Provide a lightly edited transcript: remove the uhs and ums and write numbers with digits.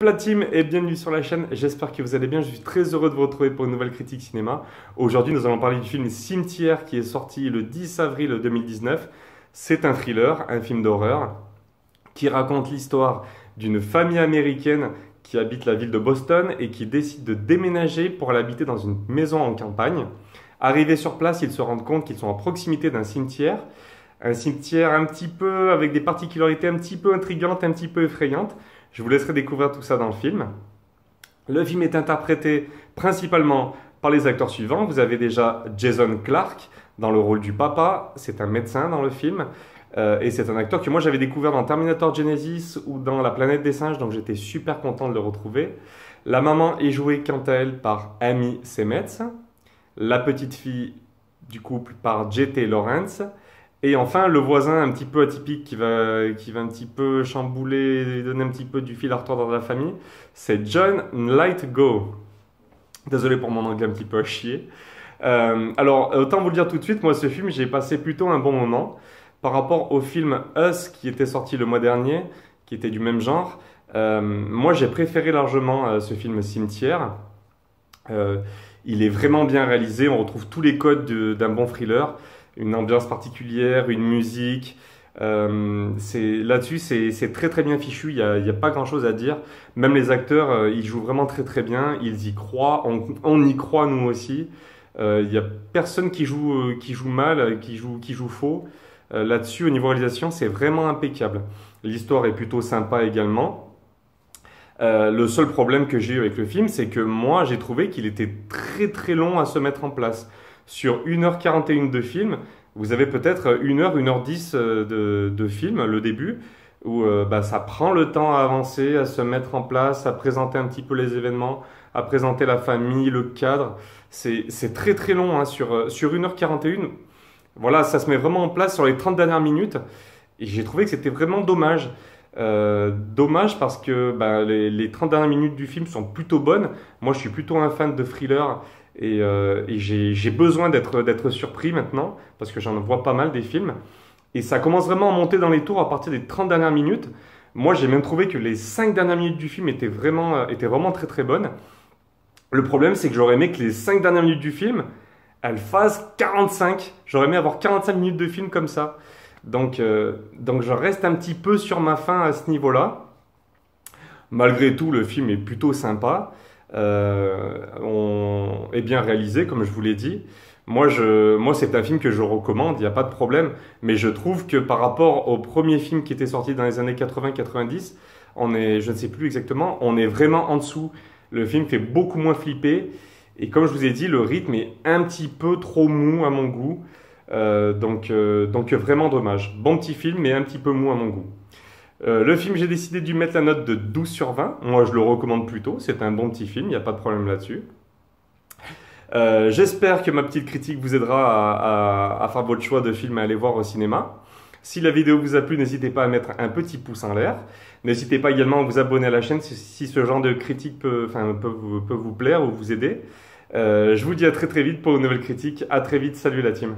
La team et bienvenue sur la chaîne, j'espère que vous allez bien, je suis très heureux de vous retrouver pour une nouvelle critique cinéma. Aujourd'hui nous allons parler du film Cimetière qui est sorti le 10 avril 2019. C'est un thriller, un film d'horreur qui raconte l'histoire d'une famille américaine qui habite la ville de Boston et qui décide de déménager pour l'habiter dans une maison en campagne. Arrivés sur place, ils se rendent compte qu'ils sont à proximité d'un cimetière. Un cimetière un petit peu avec des particularités un petit peu intrigantes, un petit peu effrayantes. Je vous laisserai découvrir tout ça dans le film. Le film est interprété principalement par les acteurs suivants. Vous avez déjà Jason Clarke dans le rôle du papa. C'est un médecin dans le film. Et c'est un acteur que moi j'avais découvert dans Terminator Genesis ou dans La planète des singes. Donc j'étais super content de le retrouver. La maman est jouée quant à elle par Amy Seimetz. La petite fille du couple par J.T. Lawrence. Et enfin, le voisin un petit peu atypique qui va un petit peu chambouler et donner un petit peu du fil à retordre dans la famille, c'est John Lithgow. Désolé pour mon anglais un petit peu à chier. Alors, autant vous le dire tout de suite, moi ce film, j'ai passé plutôt un bon moment. Par rapport au film Us qui était sorti le mois dernier, qui était du même genre, moi j'ai préféré largement ce film Cimetière. Il est vraiment bien réalisé, on retrouve tous les codes d'un bon thriller. Une ambiance particulière, une musique. Là-dessus, c'est très très bien fichu, il y a pas grand-chose à dire. Même les acteurs, ils jouent vraiment très très bien, ils y croient, on y croit nous aussi. Il n'y a personne qui joue mal, qui joue faux. Là-dessus, au niveau réalisation, c'est vraiment impeccable. L'histoire est plutôt sympa également. Le seul problème que j'ai eu avec le film, c'est que moi, j'ai trouvé qu'il était très très long à se mettre en place. Sur 1h41 de film, vous avez peut-être 1h, 1h10 de film, le début, où ça prend le temps à avancer, à se mettre en place, à présenter un petit peu les événements, à présenter la famille, le cadre. C'est très très long, hein, sur 1h41. Voilà, ça se met vraiment en place sur les 30 dernières minutes. Et j'ai trouvé que c'était vraiment dommage. Dommage parce que les 30 dernières minutes du film sont plutôt bonnes. Moi, je suis plutôt un fan de thriller. Et j'ai besoin d'être surpris maintenant, parce que j'en vois pas mal des films. Et ça commence vraiment à monter dans les tours à partir des 30 dernières minutes. Moi, j'ai même trouvé que les 5 dernières minutes du film étaient vraiment très très bonnes. Le problème, c'est que j'aurais aimé que les 5 dernières minutes du film, elles fassent 45. J'aurais aimé avoir 45 minutes de film comme ça. Donc je reste un petit peu sur ma faim à ce niveau-là. Malgré tout, le film est plutôt sympa. Est bien réalisé, comme je vous l'ai dit. Moi, c'est un film que je recommande, il n'y a pas de problème. Mais je trouve que par rapport au premier film qui était sorti dans les années 80-90, je ne sais plus exactement, on est vraiment en dessous. Le film fait beaucoup moins flipper. Et comme je vous ai dit, le rythme est un petit peu trop mou à mon goût. Donc vraiment dommage. Bon petit film, mais un petit peu mou à mon goût. Le film, j'ai décidé de lui mettre la note de 12 sur 20. Moi, je le recommande plutôt. C'est un bon petit film, il n'y a pas de problème là-dessus. J'espère que ma petite critique vous aidera à faire votre choix de film à aller voir au cinéma. Si la vidéo vous a plu, n'hésitez pas à mettre un petit pouce en l'air. N'hésitez pas également à vous abonner à la chaîne si ce genre de critique peut vous plaire ou vous aider. Je vous dis à très très vite pour une nouvelle critique. À très vite, salut la team.